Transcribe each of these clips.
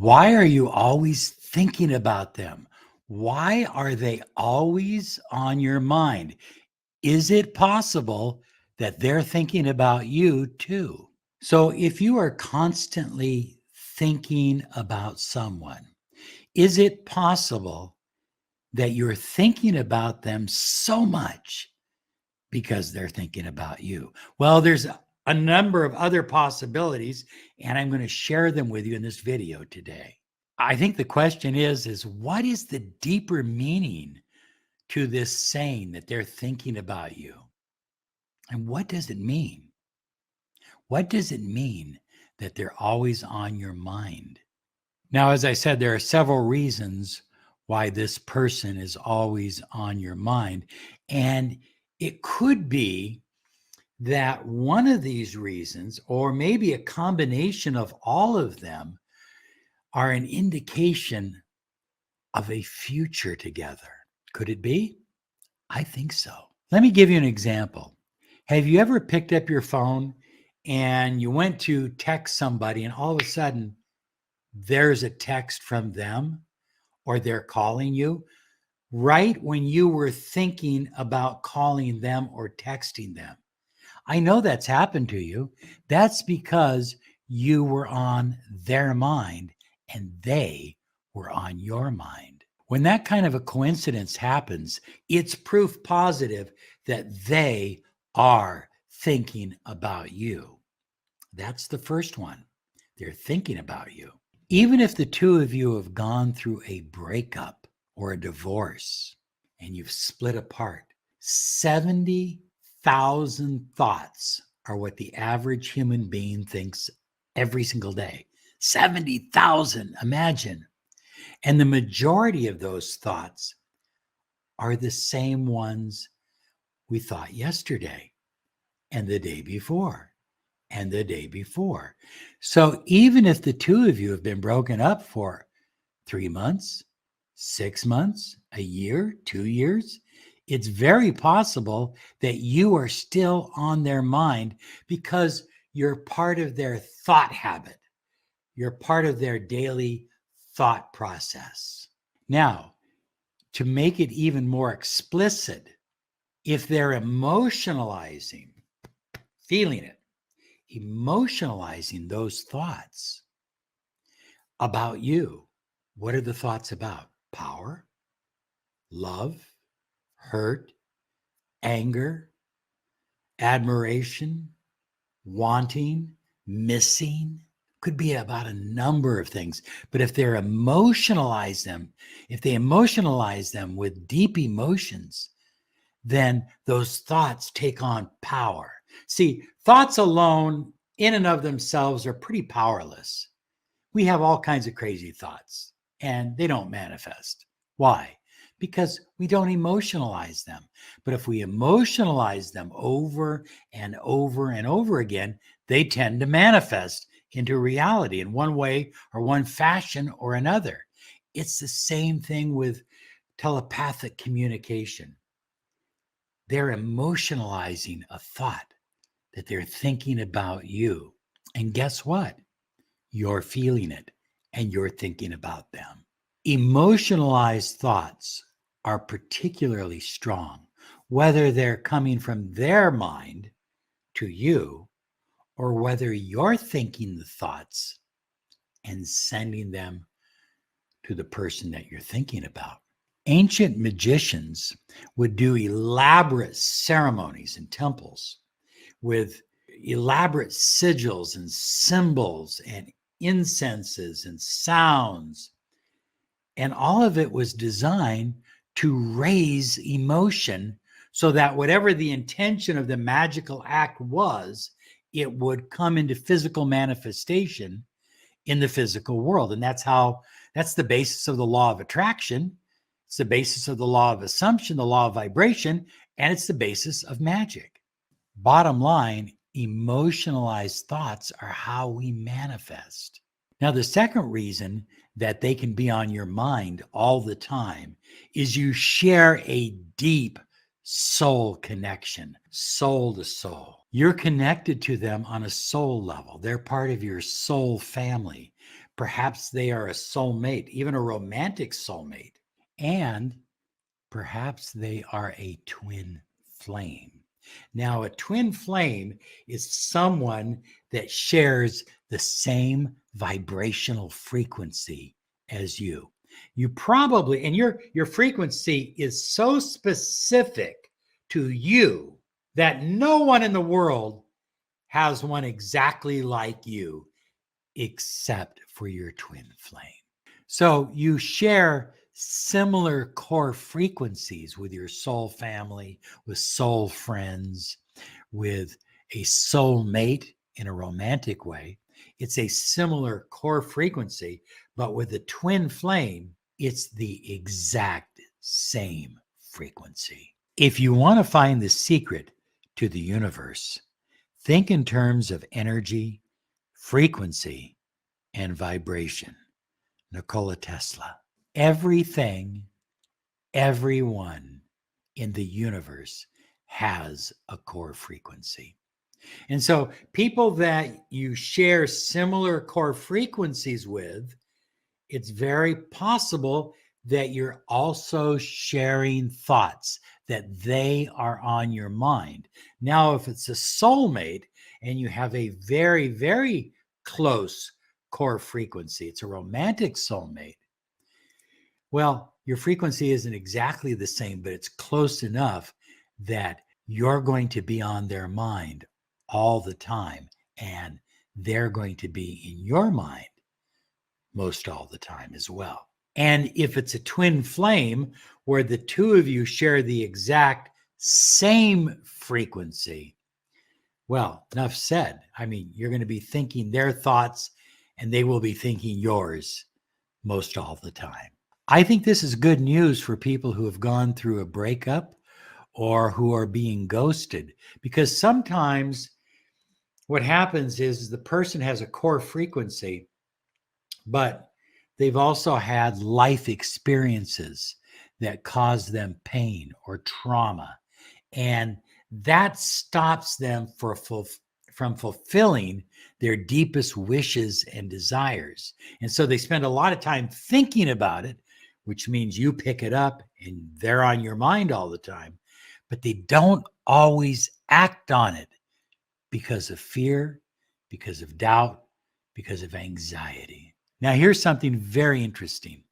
Why are you always thinking about them? Why are they always on your mind? Is it possible that they're thinking about you too? So, if you are constantly thinking about someone, is it possible that you're thinking about them so much because they're thinking about you? Well, there's a number of other possibilities, and I'm going to share them with you in this video today. I think the question is what is the deeper meaning to this saying that they're thinking about you? And what does it mean? What does it mean that they're always on your mind? Now, as I said, there are several reasons why this person is always on your mind. And it could be that one of these reasons, or maybe a combination of all of them, are an indication of a future together. Could it be? I think so. Let me give you an example. Have you ever picked up your phone and you went to text somebody and all of a sudden there's a text from them or they're calling you right when you were thinking about calling them or texting them? I know that's happened to you. That's because you were on their mind and they were on your mind. When that kind of a coincidence happens, it's proof positive that they are thinking about you. That's the first one. They're thinking about you. Even if the two of you have gone through a breakup or a divorce and you've split apart, 70,000 thoughts are what the average human being thinks every single day. 70,000, imagine. And the majority of those thoughts are the same ones we thought yesterday and the day before and the day before. So even if the two of you have been broken up for 3 months, 6 months, a year, 2 years, it's very possible that you are still on their mind because you're part of their thought habit. You're part of their daily thought process. Now, to make it even more explicit, if they're emotionalizing, feeling it, emotionalizing those thoughts about you, what are the thoughts about? Power, love, hurt, anger, admiration, wanting, missing. Could be about a number of things. But if they emotionalize them with deep emotions, then those thoughts take on power. See, thoughts alone in and of themselves are pretty powerless. We have all kinds of crazy thoughts and they don't manifest. Why? Because we don't emotionalize them. But if we emotionalize them over and over and over again, they tend to manifest into reality in one way or one fashion or another. It's the same thing with telepathic communication. They're emotionalizing a thought that they're thinking about you. And guess what? You're feeling it and you're thinking about them. Emotionalized thoughts are particularly strong, whether they're coming from their mind to you or whether you're thinking the thoughts and sending them to the person that you're thinking about. Ancient magicians would do elaborate ceremonies in temples with elaborate sigils and symbols and incenses and sounds. And all of it was designed to raise emotion so that whatever the intention of the magical act was, it would come into physical manifestation in the physical world. And that's the basis of the law of attraction. It's the basis of the law of assumption, the law of vibration, and it's the basis of magic. Bottom line, emotionalized thoughts are how we manifest. Now, the second reason that they can be on your mind all the time is you share a deep soul connection, soul to soul. You're connected to them on a soul level. They're part of your soul family. Perhaps they are a soulmate, even a romantic soulmate. And perhaps they are a twin flame. Now, a twin flame is someone that shares the same vibrational frequency as you. You probably, and your frequency is so specific to you that no one in the world has one exactly like you except for your twin flame. So you share similar core frequencies with your soul family, with soul friends, with a soul mate in a romantic way. It's a similar core frequency, but with a twin flame, it's the exact same frequency. If you want to find the secret to the universe, think in terms of energy, frequency, and vibration. Nikola Tesla. Everything, everyone in the universe has a core frequency. And so people that you share similar core frequencies with, it's very possible that you're also sharing thoughts that they are on your mind. Now, if it's a soulmate and you have a very, very close core frequency, it's a romantic soulmate, well, your frequency isn't exactly the same, but it's close enough that you're going to be on their mind all the time, and they're going to be in your mind most all the time as well. And if it's a twin flame where the two of you share the exact same frequency, well, enough said. I mean, you're going to be thinking their thoughts and they will be thinking yours most all the time. I think this is good news for people who have gone through a breakup or who are being ghosted, because sometimes what happens is the person has a core frequency, but they've also had life experiences that cause them pain or trauma. And that stops them from fulfilling their deepest wishes and desires. And so they spend a lot of time thinking about it, which means you pick it up and they're on your mind all the time, but they don't always act on it because of fear, because of doubt, because of anxiety. Now, here's something very interesting.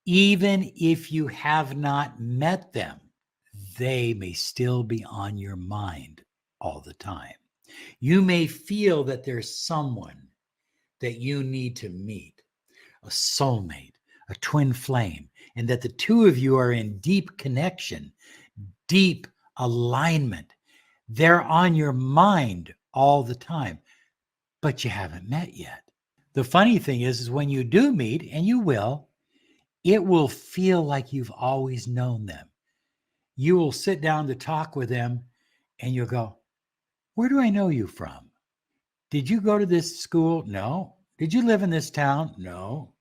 Even if you have not met them, they may still be on your mind all the time. You may feel that there's someone that you need to meet, a soulmate, a twin flame, and that the two of you are in deep connection, deep alignment. They're on your mind all the time, but you haven't met yet. The funny thing is when you do meet, and you will, it will feel like you've always known them. You will sit down to talk with them and you'll go, where do I know you from? Did you go to this school? No. Did you live in this town? No.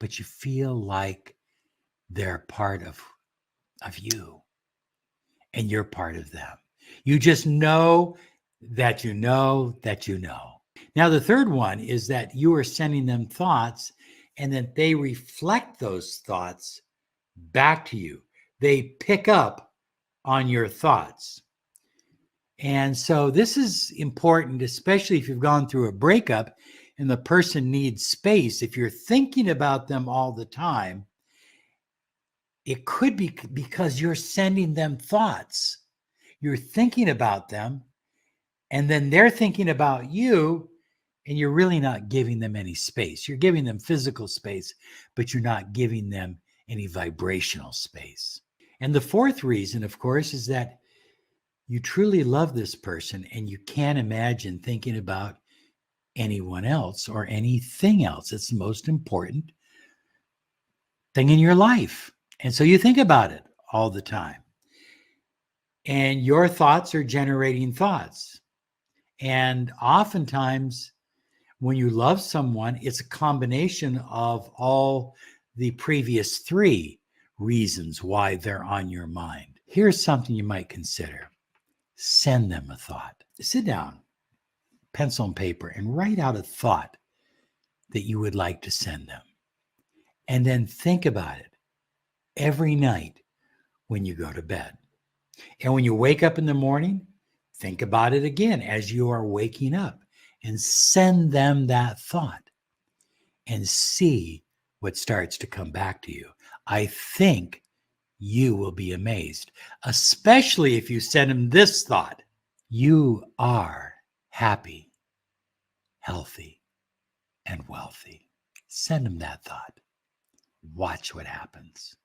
But you feel like they're part of you and you're part of them. You just know that you know that you know. Now, the third one is that you are sending them thoughts and that they reflect those thoughts back to you. They pick up on your thoughts. And so this is important, especially if you've gone through a breakup and the person needs space. If you're thinking about them all the time, it could be because you're sending them thoughts. You're thinking about them, and then they're thinking about you, and you're really not giving them any space. You're giving them physical space, but you're not giving them any vibrational space. And the fourth reason, of course, is that you truly love this person and you can't imagine thinking about anyone else or anything else. It's the most important thing in your life. And so you think about it all the time. And your thoughts are generating thoughts. And oftentimes, when you love someone, it's a combination of all the previous three reasons why they're on your mind. Here's something you might consider. Send them a thought. Sit down, pencil and paper, and write out a thought that you would like to send them. And then think about it every night when you go to bed. And when you wake up in the morning, think about it again as you are waking up and send them that thought and see what starts to come back to you. I think you will be amazed, especially if you send them this thought: you are happy, healthy, and wealthy. Send them that thought. Watch what happens.